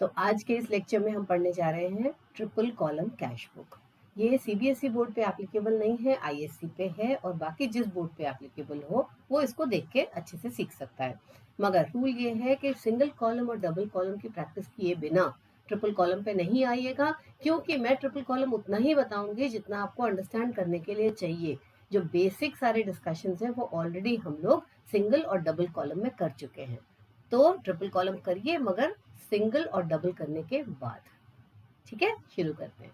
तो आज के इस लेक्चर में हम पढ़ने जा रहे हैं ट्रिपल कॉलम कैश बुक। ये सीबीएसई बोर्ड पे एप्लीकेबल नहीं है, आईएससी पे है, और बाकी जिस बोर्ड पे एप्लीकेबल हो वो इसको देख के अच्छे से सीख सकता है। मगर रूल ये है कि सिंगल कॉलम और डबल कॉलम की प्रैक्टिस किए बिना ट्रिपल कॉलम पे नहीं आइएगा, क्योंकि मैं ट्रिपल कॉलम उतना ही बताऊंगी जितना आपको अंडरस्टैंड करने के लिए चाहिए। जो बेसिक सारे डिस्कशन है वो ऑलरेडी हम लोग सिंगल और डबल कॉलम में कर चुके हैं। तो ट्रिपल कॉलम करिए, मगर सिंगल और डबल करने के बाद। ठीक है, शुरू करते हैं।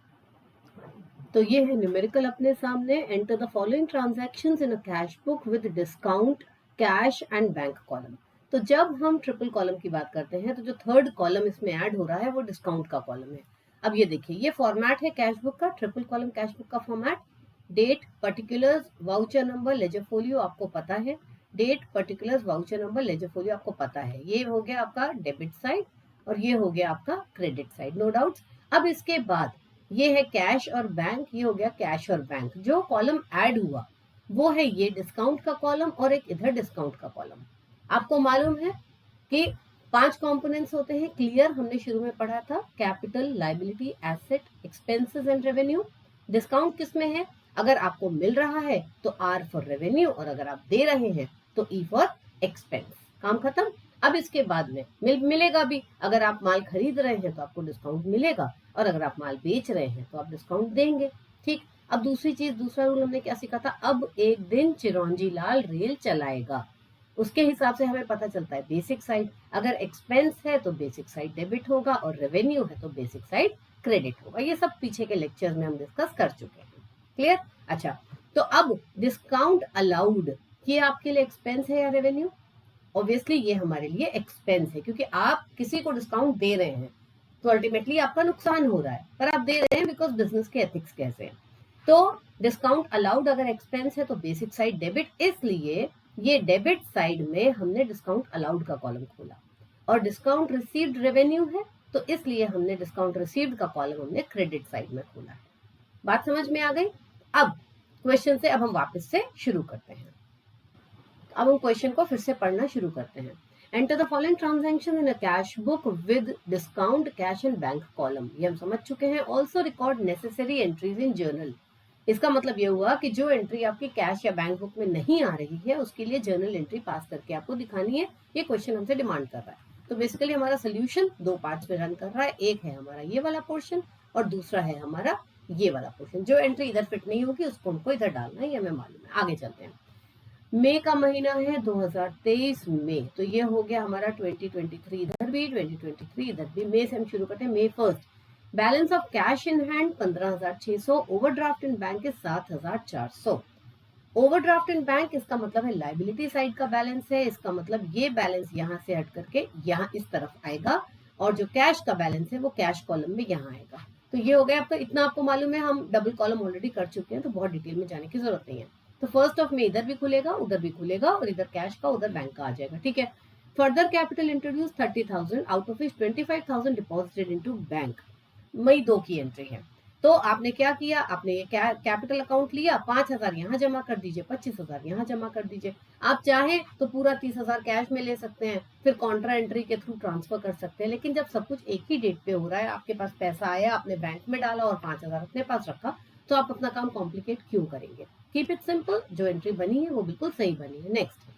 तो ये है न्यूमेरिकल अपने सामने। Enter the following transactions in a cash book with discount, cash and bank column. तो जब हम ट्रिपल कॉलम की बात करते हैं तो जो थर्ड कॉलम इसमें ऐड हो रहा है वो डिस्काउंट का कॉलम है। अब ये देखिए, ये फॉर्मेट है कैश बुक का, ट्रिपल कॉलम कैश बुक का format. Date, particulars, voucher number, ledger folio आपको पता है। Date, particulars, voucher number, ledger folio आपको पता है। ये हो गया आपका डेबिट साइड और ये हो गया आपका क्रेडिट साइड, नो डाउट्स। अब इसके बाद ये है कैश और बैंक, ये हो गया कैश और बैंक। जो कॉलम ऐड हुआ वो है ये डिस्काउंट का कॉलम और एक इधर डिस्काउंट का कॉलम। आपको मालूम है कि 5 कंपोनेंट्स होते हैं, क्लियर, हमने शुरू में पढ़ा था। Capital, liability, asset, expenses and revenue. Discount किस में है? अगर आपको मिल रहा है तो आर फॉर रेवेन्यू, और अगर आप दे रहे हैं तो ई फॉर एक्सपेंस। काम खत्म। अब इसके बाद में मिलेगा भी। अगर आप माल खरीद रहे हैं तो आपको डिस्काउंट मिलेगा, और अगर आप माल बेच रहे हैं तो आप डिस्काउंट देंगे। ठीक। अब दूसरी चीज, दूसरा रूल हमने क्या सीखा था? अब एक दिन चिरौंजी लाल रेल चलाएगा। उसके हिसाब से हमें पता चलता है बेसिक साइड। अगर एक्सपेंस है तो बेसिक साइड डेबिट होगा, और रेवेन्यू है तो बेसिक साइड क्रेडिट होगा। ये सब पीछे के लेक्चर में हम डिस्कस कर चुके हैं। क्लियर? अच्छा, तो अब डिस्काउंट अलाउड, ये आपके लिए एक्सपेंस है या रेवेन्यू? ऑब्वियसली ये हमारे लिए एक्सपेंस है, क्योंकि आप किसी को डिस्काउंट दे रहे हैं तो अल्टीमेटली आपका नुकसान हो रहा है, पर आप दे रहे हैं बिकॉज बिजनेस के एथिक्स कैसे हैं। तो डिस्काउंट अलाउड अगर एक्सपेंस है तो बेसिक साइड डेबिट, इसलिए ये डेबिट साइड में हमने डिस्काउंट अलाउड का कॉलम खोला। और डिस्काउंट रिसीव्ड रेवेन्यू है तो इसलिए हमने डिस्काउंट रिसीव्ड का कॉलम हमने क्रेडिट साइड में खोला है। बात समझ में आ गई? अब क्वेश्चन से अब हम वापस से शुरू करते हैं। अब हम क्वेश्चन को फिर से पढ़ना शुरू करते हैं। Enter the following transaction in a cash book with discount, cash and bank column. ये हम समझ चुके हैं। Also record necessary entries in journal. इसका मतलब ये हुआ कि जो एंट्री आपकी कैश या बैंक बुक में नहीं आ रही है उसके लिए जर्नल एंट्री पास करके आपको दिखानी है। ये क्वेश्चन हमसे डिमांड कर रहा है। तो बेसिकली हमारा सोल्यूशन 2 पार्ट्स में रन कर रहा है। एक है हमारा ये वाला पोर्शन और दूसरा है हमारा ये वाला पोर्शन। जो एंट्री इधर फिट नहीं होगी उसको हमको इधर डालना है, ये हमें मालूम है। आगे चलते हैं। मई का महीना है 2023 में, तो ये हो गया हमारा 2023, इधर भी 2023, इधर भी। मई से हम शुरू करते हैं। मई 1। Balance of cash in hand 15,600। Overdraft in bank is 7,400। Overdraft in bank इसका मतलब है लाइबिलिटी साइड का बैलेंस है। इसका मतलब ये बैलेंस यहाँ से हट करके यहाँ इस तरफ आएगा, और जो कैश का बैलेंस है वो कैश कॉलम में यहाँ आएगा। तो ये हो गया आपका। इतना आपको मालूम है, हम डबल कॉलम ऑलरेडी कर चुके हैं तो बहुत डिटेल में जाने की जरूरत नहीं है। तो 1 ऑफ मई इधर भी खुलेगा, उधर भी खुलेगा, और इधर कैश का उधर बैंक का आ जाएगा। ठीक है। Further capital introduce 30,000, out of which 25,000 deposited into bank. मई 2 की एंट्री है। तो आपने क्या किया? आपने ये कैपिटल अकाउंट लिया, 5,000 यहाँ जमा कर दीजिए, 25,000 यहाँ जमा कर दीजिए। आप चाहें तो पूरा 30,000 कैश में ले सकते हैं, फिर कॉन्ट्रा एंट्री के थ्रू ट्रांसफर कर सकते हैं। लेकिन जब सब कुछ एक ही डेट पे हो रहा है, आपके पास पैसा आया, आपने बैंक में डाला और 5,000 अपने पास रखा, तो आप अपना काम कॉम्प्लिकेट क्यों करेंगे? Keep it simple. जो एंट्री बनी है वो बिल्कुल सही बनी है। Next,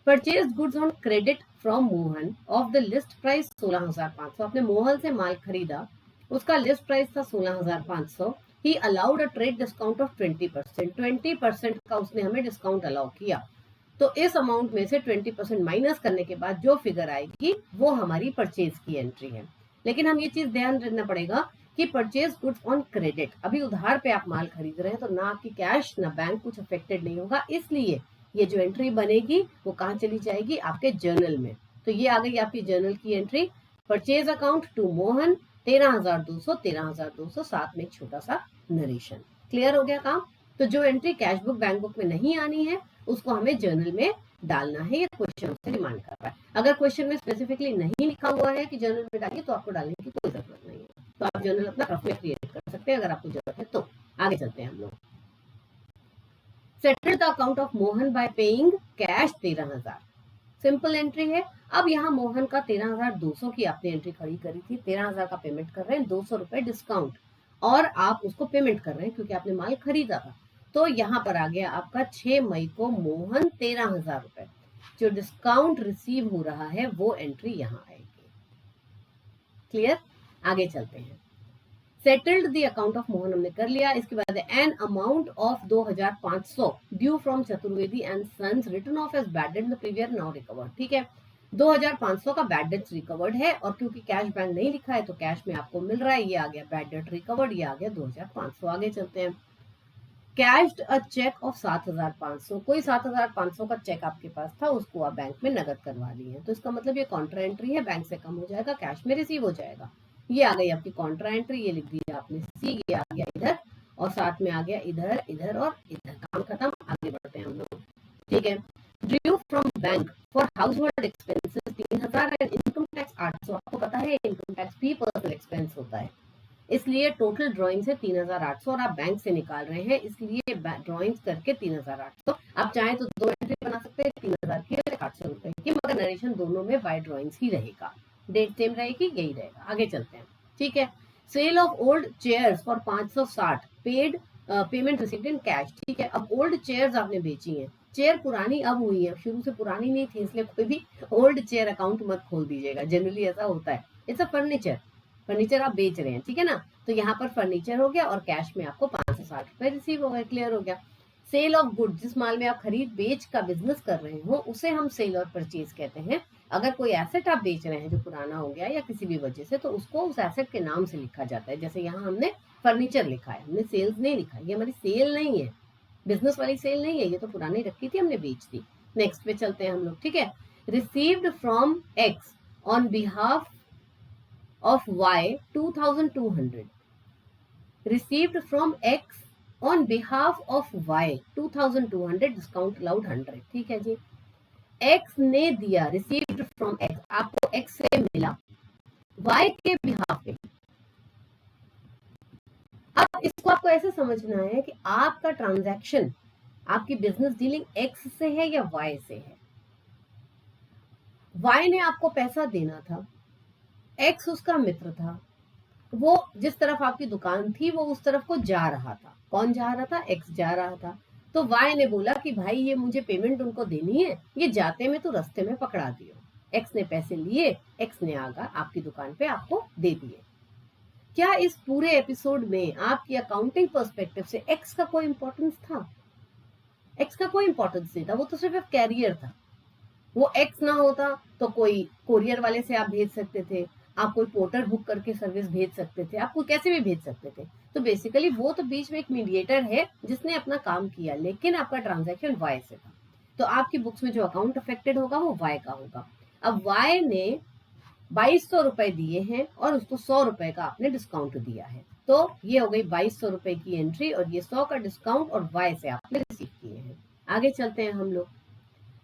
purchase goods on credit from Mohan of the list price 16,500। आपने मोहन से माल खरीदा, उसका लिस्ट प्राइस था 16,500। He allowed a trade discount of 20%। 20% का उसने हमें डिस्काउंट अलाउ किया। तो इस अमाउंट में से 20% माइनस करने के बाद जो फिगर आएगी वो हमारी परचेज की एंट्री है। लेकिन हम ये चीज ध्यान रखना पड़ेगा कि परचेज गुड्स ऑन क्रेडिट, अभी उधार पे आप माल खरीद रहे हैं, तो ना आपकी कैश ना बैंक कुछ अफेक्टेड नहीं होगा। इसलिए ये जो एंट्री बनेगी वो कहाँ चली जाएगी? आपके जर्नल में। तो ये आ गई आपकी जर्नल की entry. Purchase account to Mohan 13,200, 13,200, साथ में एक छोटा सा नरेशन। क्लियर हो गया काम? तो जो entry cash book bank book में नहीं आनी है उसको हमें जर्नल में डालना है। ये क्वेश्चन से डिमांड कर रहा है। अगर क्वेश्चन में स्पेसिफिकली नहीं लिखा हुआ है कि जर्नल में डालिए तो आपको डालने की कोई जरूरत नहीं है। तो आप जर्नल अपना रफ में क्रिएट कर सकते हैं अगर आपको जरूरत है तो। आगे चलते हैं हम लोग। Settle the account of Mohan bye paying cash 13,000। Simple entry है। अब यहाँ मोहन का 13,200 की आपने एंट्री खड़ी करी थी, 13,000 का पेमेंट कर रहे हैं, 200 रुपए डिस्काउंट, और आप उसको पेमेंट कर रहे हैं क्योंकि आपने माल खरीदा था। तो यहाँ पर आ गया आपका 6 मई को मोहन 13,000 रुपए, जो डिस्काउंट रिसीव हो रहा है वो एंट्री यहाँ आएगी। क्लियर? आगे चलते हैं। Settled the account of Mohan हमने कर लिया। इसके बाद an amount of 2,500 due from Chaturvedi and sons written off as bad debt the previous year now recovered. ठीक है, 2,500 का बैड डेट रिकवर्ड है, और क्योंकि कैश बैंक नहीं लिखा है तो कैश में आपको मिल रहा है, ये आ गया बैड डेट रिकवर्ड, ये आ गया 2,500। आगे चलते हैं। कैश्ड अ चेक ऑफ 7,500, कोई 7,500 का चेक आपके पास था, उसको आप बैंक में नगद करवा लिए, तो इसका मतलब ये कॉन्ट्रा एंट्री है, बैंक से कम हो जाएगा, कैश में रिसीव हो जाएगा। ये आ गई आपकी कॉन्ट्रा एंट्री, ये लिख दिया आपने सी, ये आ गया इधर, और साथ में आ गया इधर, इधर और इधर। काम खत्म, आगे बढ़ते हैं हम लोग। ठीक है, due from bank for house hold expenses 3,000 and income tax 800। आपको पता है इनकम टैक्स भी पर्सनल एक्सपेंस होता है, इसलिए टोटल ड्राइंग से 3,800 और आप बैंक से निकाल रहे हैं, इसलिए ड्राइंग करके 3,800। आप चाहें तो दो एंट्री बना सकते हैं, 3,000 की और 800 रुपए की, मगर नरेशन दोनों में बाय ड्राइंग्स ही रहेगा, डेट सेम रहेगी, यही रहेगा। आगे चलते हैं। ठीक है, sale of old chairs for 560 paid payment received in cash. ठीक है, अब ओल्ड चेयर्स आपने बेची हैं, चेयर पुरानी अब हुई है, शुरू से पुरानी नहीं थी, इसलिए कोई भी ओल्ड चेयर अकाउंट मत खोल दीजिएगा, जनरली ऐसा होता है। इट्स अ फर्नीचर आप बेच रहे हैं, ठीक है ना, तो यहाँ पर फर्नीचर हो गया और कैश में आपको 560 रुपए रिसीव हो गए। क्लियर हो गया। सेल ऑफ गुड, जिस माल में आप खरीद बेच का बिजनेस कर रहे हो उसे हम सेल और परचेज कहते हैं। अगर कोई एसेट आप बेच रहे हैं जो पुराना हो गया या किसी भी वजह से, तो उसको उस एसेट के नाम से लिखा जाता है। जैसे यहाँ हमने फर्नीचर लिखा है, हमने सेल्स नहीं लिखा, ये हमारी सेल नहीं है, बिजनेस वाली सेल नहीं है, ये तो पुरानी रखी थी, हमने बेच दी। नेक्स्ट पे चलते हैं हम लोग। ठीक है, received from x on behalf of Y 2,200, received from X on behalf of Y 2,200, discount allowed 100। ठीक है जी, X ने दिया, received from X, आपको X से मिला Y के बिहाफ पे। अब इसको आपको ऐसे समझना है कि आपका ट्रांजैक्शन, आपकी बिजनेस डीलिंग X से है या Y से है। Y ने आपको पैसा देना था, X उसका मित्र था, वो जिस तरफ आपकी दुकान थी वो उस तरफ को जा रहा था। कौन जा रहा था? एक्स जा रहा था। तो वाई ने बोला कि भाई ये मुझे पेमेंट उनको देनी है, ये जाते में तो रास्ते में पकड़ा दियो। एक्स ने पैसे लिए, एक्स ने आकर आपकी दुकान पे आपको दे दिए। क्या इस पूरे एपिसोड में आपकी अकाउंटिंग पर्सपेक्टिव से एक्स का कोई इंपॉर्टेंस था? एक्स का कोई इंपॉर्टेंस नहीं था, वो तो सिर्फ एक कैरियर था। वो एक्स ना होता तो कोई कोरियर वाले से आप भेज सकते थे, आप कोई पोर्टर बुक करके सर्विस भेज सकते थे, आपको कैसे भी भेज सकते थे। तो बेसिकली वो तो बीच में एक मीडिएटर है जिसने अपना काम किया, लेकिन आपका ट्रांजैक्शन वाई से था। तो आपकी बुक्स में जो अकाउंट अफेक्टेड होगा वो वाई का होगा। अब वाई ने 2,200 रुपए दिए हैं और उसको 100 रुपए का आपने डिस्काउंट दिया है, तो ये हो गई 2,200 रुपए की एंट्री, और ये 100 का डिस्काउंट और वाई से आपने रिसीव किए हैं। आगे चलते हैं हम लोग।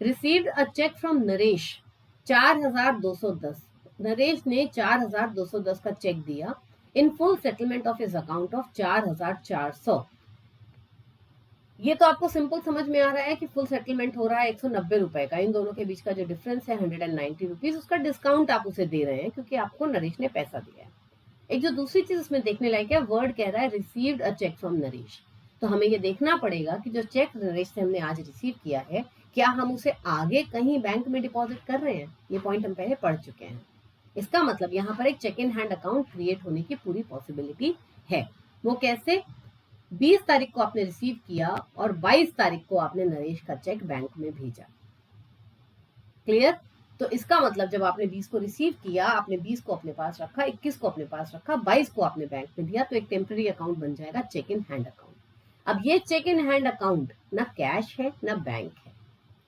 Received a cheque from Naresh 4,210, Naresh ने 4,210 का चेक दिया in full settlement of his account of 4,400। ये तो आपको सिंपल समझ में आ रहा है कि फुल सेटलमेंट हो रहा है 190 रुपए का, इन दोनों के बीच का जो डिफरेंस है 190 रुपीज, उसका डिस्काउंट आप उसे दे रहे हैं क्योंकि आपको नरेश ने पैसा दिया है। एक जो दूसरी चीज इसमें देखने लायक है, वर्ड कह रहा है received a cheque from Naresh, तो हमें ये देखना पड़ेगा कि जो चेक नरेश से हमने आज रिसीव किया है, क्या हम उसे आगे कहीं बैंक में डिपॉजिट कर रहे हैं। ये पॉइंट हम पहले पढ़ चुके हैं। इसका मतलब यहाँ पर एक cheque in hand account create होने की पूरी पॉसिबिलिटी है। वो कैसे? 20 तारीख को आपने रिसीव किया और 22 तारीख को आपने नरेश का चेक बैंक में भेजा। क्लियर? तो इसका मतलब जब आपने 20 को रिसीव किया, आपने 20 को अपने पास रखा, 21 को अपने पास रखा, 22 को आपने बैंक में दिया, तो एक टेम्पररी अकाउंट बन जाएगा चेक इन हैंड अकाउंट। अब ये चेक इन हैंड अकाउंट ना कैश है ना बैंक है,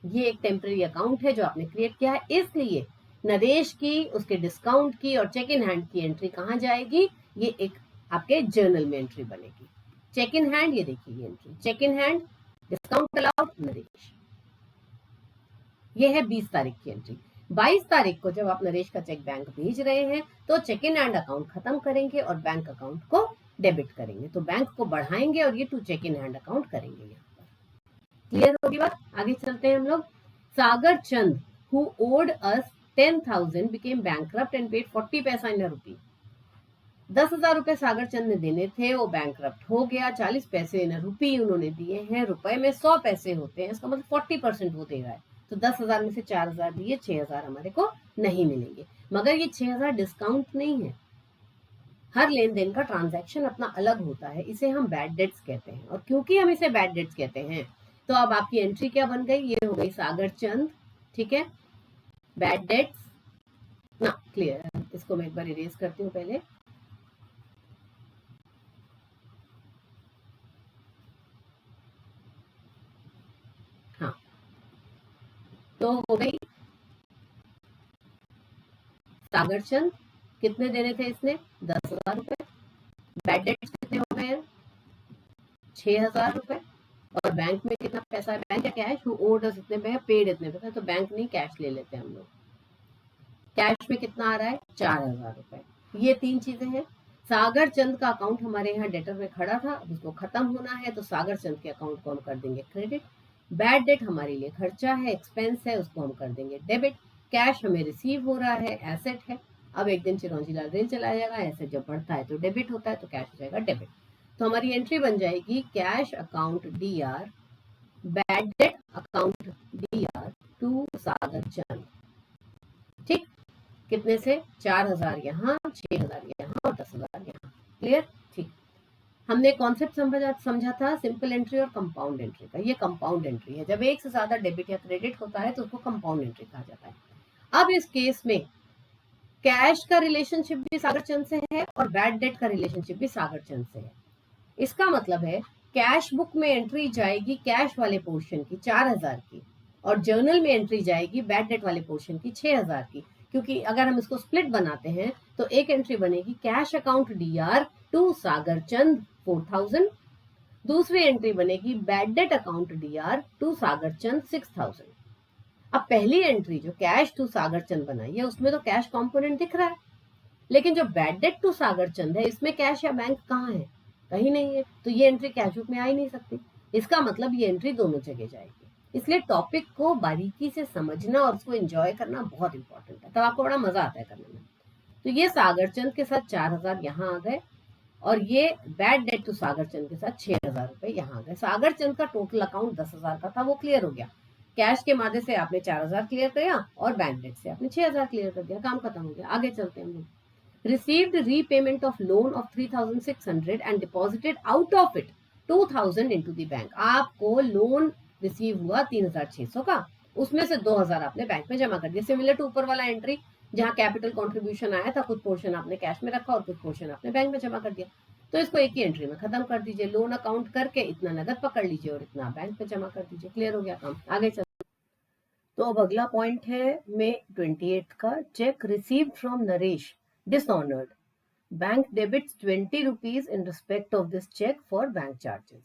ये एक टेम्पररी अकाउंट है जो आपने क्रिएट किया है, इसलिए नरेश की, उसके डिस्काउंट की और चेक इन हैंड की एंट्री कहाँ जाएगी? ये एक आपके जर्नल में एंट्री बनेगी। चेक इन हैंड, ये देखिए ये entry, cheque in hand, discount allowed, Naresh. ये है 20 तारीख की एंट्री। 22 तारीख को जब आप नरेश का चेक बैंक भेज रहे हैं तो चेक इन हैंड अकाउंट खत्म करेंगे और बैंक अकाउंट को डेबिट करेंगे, तो बैंक को बढ़ाएंगे और ये to cheque in hand account करेंगे। यहाँ पर क्लियर होगी बात? आगे चलते हैं हम लोग। सागर चंद who owed us 10,000 became bankrupt and paid 40 पैसा in a rupee. 10,000 रुपए सागर चंद ने देने थे, वो बैंकरप्ट हो गया, 40 पैसे इन रुपी उन्होंने दिए हैं, रुपए में 100 पैसे होते हैं, इसका मतलब 40% वो दे रहा है। तो 10,000 में से 4,000 दिए, 6,000 हमारे को नहीं मिलेंगे। मगर ये 6,000 डिस्काउंट नहीं है, हर लेन देन का ट्रांजैक्शन अपना अलग होता है, इसे हम बैड डेट्स कहते हैं। और क्योंकि हम इसे बैड डेट्स कहते हैं, तो अब आपकी एंट्री क्या बन गई, ये हो गई सागर चंद, ठीक है, बैड डेट्स ना, क्लियर। इसको मैं एक बार इरेज करती हूँ पहले। हाँ, तो हो गई सागर चंद, कितने देने थे इसने, 10,000 रुपए। बैड डेट्स कितने हो गए, 6,000 रुपए। और बैंक में कितना पैसा है, बैंक का कैश, हु ओड अस इतने पे, पेड इतने पे, तो बैंक नहीं, कैश ले लेते हैं हम लोग। कैश में कितना आ रहा है, 4,000 रुपए। ये 3 चीजें हैं। सागर चंद का अकाउंट हमारे यहाँ डेटर में खड़ा था, अब उसको खत्म होना है, तो सागर चंद के अकाउंट को हम कर देंगे क्रेडिट। बैड डेट हमारे लिए खर्चा है, एक्सपेंस है, उसको हम कर देंगे डेबिट। कैश हमें रिसीव हो रहा है, एसेट है। अब एक दिन चिरौंजी लाल रेल चला जाएगा, एसेट जब बढ़ता है तो डेबिट होता है, तो कैश हो जाएगा डेबिट। तो हमारी एंट्री बन जाएगी cash account DR, bad debt account DR to Sagar Chand. ठीक, कितने से, 4,000 यहाँ, 6,000 यहाँ और 10,000 यहाँ। क्लियर, ठीक। हमने कॉन्सेप्ट समझा था सिंपल एंट्री और कंपाउंड एंट्री का। ये कंपाउंड एंट्री है, जब एक से ज्यादा डेबिट या क्रेडिट होता है तो उसको कंपाउंड एंट्री कहा जाता है। अब इस केस में कैश का रिलेशनशिप भी सागर चंद से है और बैड डेट का रिलेशनशिप भी सागर चंद से है। इसका मतलब है कैश बुक में एंट्री जाएगी कैश वाले पोर्शन की 4,000 की, और जर्नल में एंट्री जाएगी बैड डेट वाले पोर्शन की 6,000 की। क्योंकि अगर हम इसको स्प्लिट बनाते हैं तो एक एंट्री बनेगी cash account DR to Sagar Chand 4,000, दूसरी एंट्री बनेगी bad debt account DR to Sagar Chand 6,000। अब पहली एंट्री जो कैश टू सागर चंद बनाई है, उसमें तो कैश कंपोनेंट दिख रहा है, लेकिन जो बैड डेट टू सागर चंद है, इसमें कैश या बैंक कहाँ है, कहीं नहीं है, तो ये एंट्री कैश बुक में आ ही नहीं सकती। इसका मतलब ये एंट्री दोनों जगह जाएगी। इसलिए टॉपिक को बारीकी से समझना और उसको एंजॉय करना बहुत इंपॉर्टेंट है, तब आपको बड़ा मजा आता है करने में। तो ये सागर चंद के साथ 4,000 यहाँ आ गए, और ये बैड डेट टू सागर चंद के साथ 6,000 रुपए यहाँ आ गए। सागर चंद का टोटल अकाउंट 10,000 का था, वो क्लियर हो गया। कैश के माध्यम से आपने 4,000 क्लियर किया और बैड डेट से आपने 6,000 क्लियर कर दिया, काम खत्म हो गया। आगे चलते हैं हम लोग। Received repayment of loan of 3,600 and deposited out of it 2,000 into the bank. आपको लोन रिसीव हुआ 3,600 का, उसमें से 2,000 आपने बैंक में जमा कर दिया। सिमिलर टू ऊपर वाला एंट्री जहां कैपिटल कंट्रीब्यूशन आया था, कुछ पोर्शन आपने कैश में रखा और कुछ पोर्शन आपने बैंक में जमा कर दिया। तो इसको एक ही एंट्री में खत्म कर दीजिए, लोन अकाउंट करके इतना नगद पकड़ लीजिए और इतना बैंक में जमा कर दीजिए। क्लियर हो गया काम, आगे चल। तो अब अगला पॉइंट है May 28 का, check received from Naresh dishonored. Bank debits 20 rupees in respect of this check for bank charges.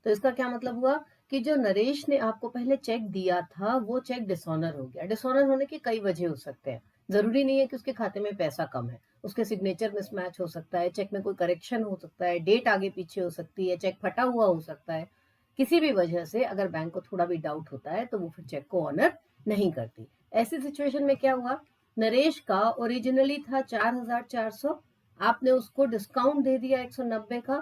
तो इसका क्या मतलब हुआ कि जो नरेश ने आपको पहले चेक दिया था, वो चेक डिसऑनर हो गया। डिसऑनर होने की कई वजह हो सकते हैं, जरूरी नहीं है कि उसके खाते में पैसा कम है, उसके सिग्नेचर मिसमैच हो सकता है, चेक में कोई करेक्शन हो सकता है, डेट आगे पीछे हो सकती है, चेक फटा हुआ हो सकता है। किसी भी वजह से अगर बैंक को थोड़ा भी डाउट होता है तो वो फिर चेक को ऑनर नहीं करती। ऐसी सिचुएशन में क्या हुआ, नरेश का ओरिजिनली था 4,400, आपने उसको डिस्काउंट दे दिया 190 का।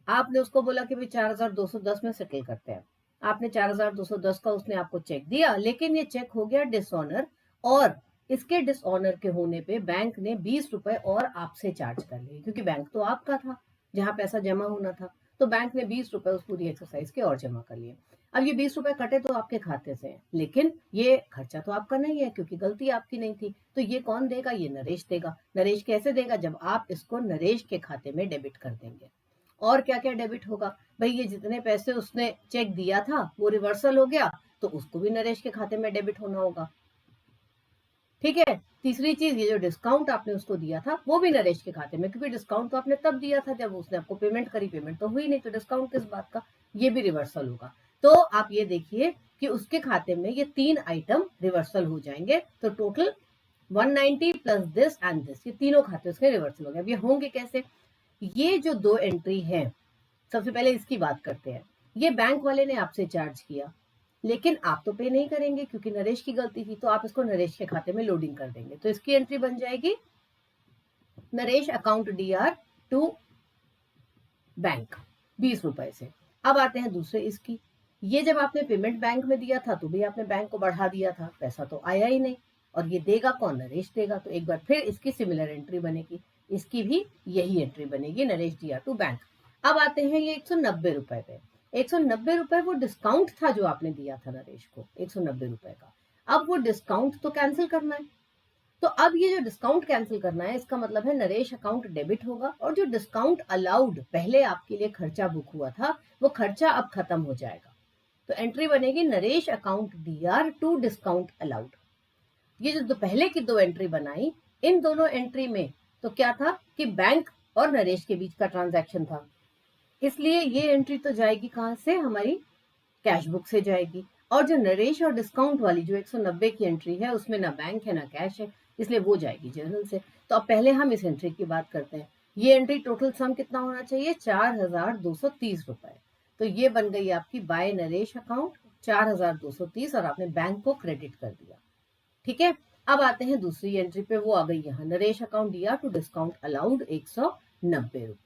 आपने उसको बोला कि भाई 4,210 में सेटल करते हैं। आपने 4,210 का उसने आपको चेक दिया, लेकिन ये चेक हो गया डिसऑनर, और इसके डिसऑनर के होने पे बैंक ने 20 रुपए और आपसे चार्ज कर लिए, क्योंकि बैंक तो आपका था जहां पैसा जमा होना था, तो बैंक ने 20 रुपए उस पूरी एक्सरसाइज के और जमा कर लिए। अब ये 20 रुपए कटे तो आपके खाते से हैं, लेकिन ये खर्चा तो आपका नहीं है क्योंकि गलती आपकी नहीं थी। तो ये कौन देगा, ये नरेश देगा। नरेश कैसे देगा, जब आप इसको नरेश के खाते में डेबिट कर देंगे। और क्या क्या डेबिट होगा, भाई ये जितने पैसे उसने चेक दिया था वो रिवर्सल हो गया, तो उसको भी नरेश के खाते में डेबिट होना होगा। ठीक है, तीसरी चीज, ये जो डिस्काउंट आपने उसको दिया था वो भी नरेश के खाते में, क्योंकि डिस्काउंट तो आपने तब दिया था जब उसने आपको पेमेंट करी, पेमेंट तो हुई नहीं, तो डिस्काउंट किस बात का, ये भी रिवर्सल होगा। तो आप ये देखिए कि उसके खाते में ये 3 आइटम रिवर्सल हो जाएंगे, तो total 190 plus this and this, ये तीनों खाते उसके रिवर्सल हो गए। अब ये होंगे कैसे, ये जो 2 एंट्री है, सबसे पहले इसकी बात करते हैं। ये बैंक वाले ने आपसे चार्ज किया, लेकिन आप तो पे नहीं करेंगे क्योंकि नरेश की गलती थी, तो आप इसको नरेश के खाते में लोडिंग कर देंगे। तो इसकी एंट्री बन जाएगी Naresh account DR to bank 20 रुपए से। अब आते हैं दूसरे इसकी, ये जब आपने पेमेंट बैंक में दिया था तो भी आपने बैंक को बढ़ा दिया था, पैसा तो आया ही नहीं, और ये देगा कौन, नरेश देगा। तो एक बार फिर इसकी सिमिलर एंट्री बनेगी, इसकी भी यही एंट्री बनेगी, नरेश DR टू बैंक। अब आते हैं ये 190 रुपए पे। 190 रुपए वो डिस्काउंट था जो आपने दिया था नरेश को, 190 रुपए का। अब वो डिस्काउंट तो कैंसिल करना है, तो अब ये जो डिस्काउंट कैंसिल करना है, इसका मतलब है नरेश अकाउंट डेबिट होगा, और जो डिस्काउंट अलाउड पहले आपके लिए खर्चा बुक हुआ था, वो खर्चा अब खत्म हो जाएगा। तो एंट्री बनेगी Naresh account DR to discount allowed. ये जो पहले की दो एंट्री बनाई, इन दोनों एंट्री में तो क्या था कि बैंक और नरेश के बीच का ट्रांजैक्शन था, इसलिए ये एंट्री तो जाएगी कहां से, हमारी कैश बुक से जाएगी। और जो नरेश और डिस्काउंट वाली जो 190 की एंट्री है, उसमें ना बैंक है ना कैश है, इसलिए वो जाएगी जर्नल से। तो अब पहले हम इस एंट्री की बात करते हैं। ये एंट्री टोटल सम कितना होना चाहिए, 4230 रुपए। तो ये बन गई आपकी बाय नरेश अकाउंट 4230, और आपने बैंक को क्रेडिट कर दिया। ठीक है, अब आते हैं दूसरी एंट्री पे, वो आ गई यहाँ, Naresh account DR to discount allowed 190 रुपए।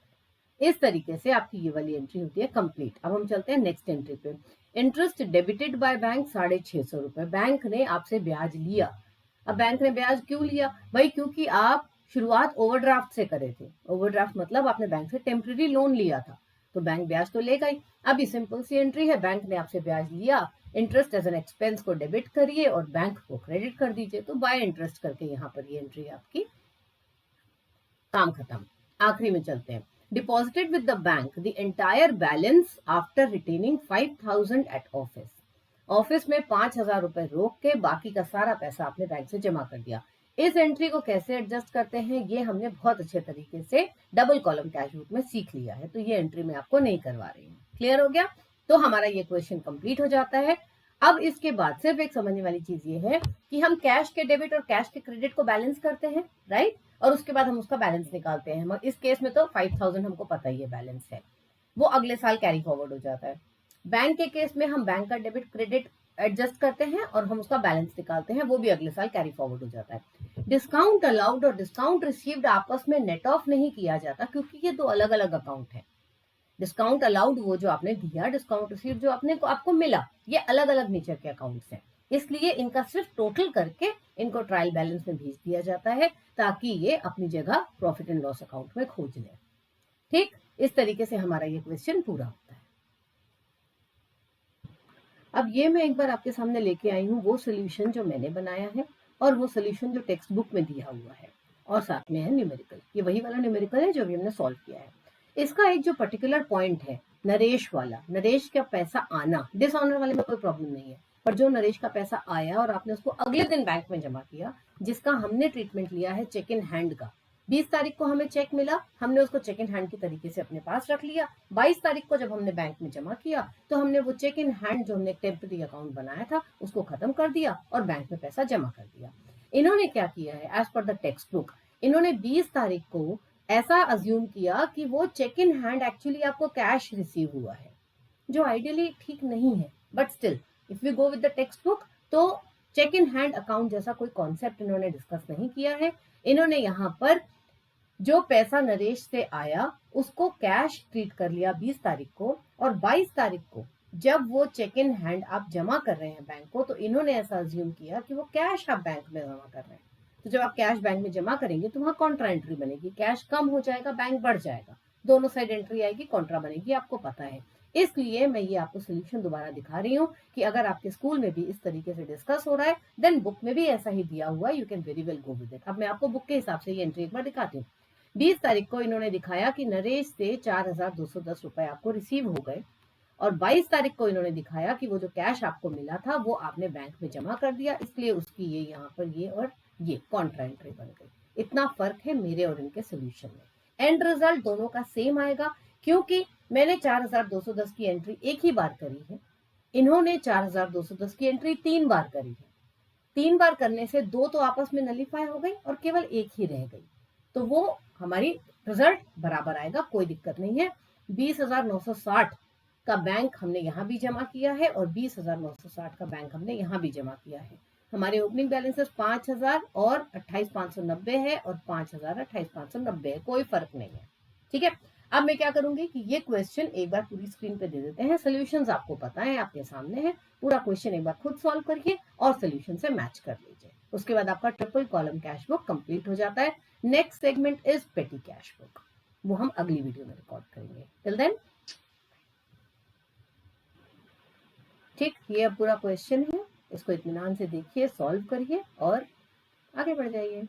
इस तरीके से आपकी ये वाली एंट्री होती है कंप्लीट। अब हम चलते हैं नेक्स्ट एंट्री पे। इंटरेस्ट डेबिटेड बाय बैंक 650 रुपए, बैंक ने आपसे ब्याज लिया। अब बैंक ने ब्याज क्यों लिया भाई, क्योंकि आप शुरुआत ओवरड्राफ्ट से करे थे। ओवरड्राफ्ट मतलब आपने बैंक से टेम्पररी लोन लिया था, तो बैंक ब्याज तो लेगा ही। अब ये सिंपल सी एंट्री है, बैंक ने आपसे ब्याज लिया, इंटरेस्ट एज एन एक्सपेंस को डेबिट करिए और बैंक को क्रेडिट कर दीजिए। तो बाय इंटरेस्ट करके यहाँ पर ये एंट्री आपकी काम खत्म। आखिरी में चलते हैं, deposited with the bank the entire balance after retaining 5000 at office. Office में 5000 रुपए रोक के बाकी का सारा पैसा आपने बैंक से जमा कर दिया। इस एंट्री को कैसे एडजस्ट करते हैं, ये हमने बहुत अच्छे तरीके से डबल कॉलम कैश बुक में सीख लिया है, तो ये एंट्री मैं आपको नहीं करवा रही हूँ। क्लियर हो गया, तो हमारा ये क्वेश्चन कंप्लीट हो जाता है। अब इसके बाद सिर्फ एक समझने वाली चीज ये है कि हम कैश के डेबिट और कैश के क्रेडिट को बैलेंस करते हैं, राइट, और उसके बाद हम उसका बैलेंस निकालते हैं। इस केस में तो 5000 हमको पता ही है बैलेंस है, वो अगले साल कैरी फॉरवर्ड हो जाता है। बैंक के केस में हम बैंक का डेबिट क्रेडिट एडजस्ट करते हैं और हम उसका बैलेंस निकालते हैं, वो भी अगले साल कैरी फॉरवर्ड हो जाता है। डिस्काउंट अलाउड और डिस्काउंट रिसीव्ड आपस में नेट ऑफ नहीं किया जाता, क्योंकि ये दो अलग अलग अकाउंट है। डिस्काउंट अलाउड वो जो आपने दिया, डिस्काउंट रिसीव जो आपको मिला, ये अलग अलग नेचर के अकाउंट्स हैं, इसलिए इनका सिर्फ टोटल करके इनको ट्रायल बैलेंस में भेज दिया जाता है, ताकि ये अपनी जगह प्रॉफिट एंड लॉस अकाउंट में खोज ले। ठीक, इस तरीके से हमारा ये क्वेश्चन पूरा होता है। अब ये मैं एक बार आपके सामने लेके आई हूँ वो सोल्यूशन जो मैंने बनाया है, और वो सोल्यूशन जो टेक्स्ट बुक में दिया हुआ है, और साथ में है न्यूमेरिकल। ये वही वाला न्यूमेरिकल है जो अभी हमने सॉल्व किया है। इसका एक जो पर्टिकुलर पॉइंट है नरेश वाला, नरेश का पैसा आना, डिसऑनर वाले में कोई प्रॉब्लम नहीं है, पर जो नरेश का पैसा आया और आपने उसको अगले दिन बैंक में जमा किया, जिसका हमने ट्रीटमेंट लिया है चेक इन हैंड का। 20 तारीख को हमें चेक मिला, हमने उसको चेक इन हैंड की तरीके से अपने पास रख लिया। 22 तारीख को जब हमने बैंक में जमा किया, तो हमने वो चेक इन हैंड जो हमने टेम्पररी अकाउंट बनाया था उसको खत्म कर दिया और बैंक में पैसा जमा कर दिया। इन्होंने क्या किया है, as per the text book, इन्होंने 20 तारीख को ऐसा अज्यूम किया कि वो चेक इन हैंड एक्चुअली आपको कैश रिसीव हुआ है, जो आइडियली ठीक नहीं है, but still if we go with the textbook, तो चेक इन हैंड अकाउंट जैसा कोई कॉन्सेप्ट इन्होंने डिस्कस नहीं किया है। इन्होंने यहाँ पर जो पैसा नरेश से आया उसको कैश ट्रीट कर लिया 20 तारीख को, और 22 तारीख को जब वो चेक इन हैंड आप जमा कर रहे हैं बैंक को, तो इन्होंने ऐसा अज्यूम किया कि वो कैश आप बैंक में जमा कर रहे हैं। तो जब आप कैश बैंक में जमा करेंगे तो वहां कॉन्ट्रा एंट्री बनेगी, कैश कम हो जाएगा, बैंक बढ़ जाएगा, दोनों साइड एंट्री आएगी, कॉन्ट्रा बनेगी, आपको पता है। इसलिए मैं ये आपको सोल्यूशन दोबारा दिखा रही हूँ कि अगर आपके स्कूल में भी इस तरीके से डिस्कस हो रहा है, देन बुक में भी ऐसा ही दिया हुआ है, you can very well go with it. अब मैं आपको बुक के हिसाब से ये एंट्री एक बार दिखाती हूँ। 20 तारीख को इन्होंने दिखाया कि नरेश से 4210 रुपए आपको रिसीव हो गए, और 22 तारीख को इन्होंने दिखाया कि वो जो कैश आपको मिला था वो आपने बैंक में जमा कर दिया, इसलिए उसकी ये यहाँ पर ये और ये कॉन्ट्रा एंट्री बन गई। इतना फर्क है मेरे और इनके सोल्यूशन में। एंड रिजल्ट दोनों का सेम आएगा, क्योंकि मैंने 4210 की एंट्री एक ही बार करी है, इन्होंने 4210 की एंट्री 3 बार करी है। 3 बार करने से 2 तो आपस में नलीफाई हो गई और केवल एक ही रह गई, तो वो हमारी रिजल्ट बराबर आएगा, कोई दिक्कत नहीं है। 20,960 का बैंक हमने यहाँ भी जमा किया है और 20,960 का बैंक हमने यहाँ भी जमा किया है। हमारे ओपनिंग बैलेंसेस 5,000 और 28,590 है और 5,000 28,590 है, कोई फर्क नहीं है। ठीक है, अब मैं क्या करूंगी कि ये क्वेश्चन एक बार पूरी स्क्रीन पे दे देते हैं। सोल्यूशंस आपको पता है, आपके सामने है। पूरा क्वेश्चन एक बार खुद सॉल्व करिए और सोल्यूशन से मैच कर लीजिए। उसके बाद आपका triple column cash book complete हो जाता है। नेक्स्ट सेगमेंट इज पेटी कैश बुक, वो हम अगली वीडियो में रिकॉर्ड करेंगे। टिल देन, ठीक, ये अब पूरा क्वेश्चन है, इसको इत्मीनान से देखिए, सॉल्व करिए और आगे बढ़ जाइए।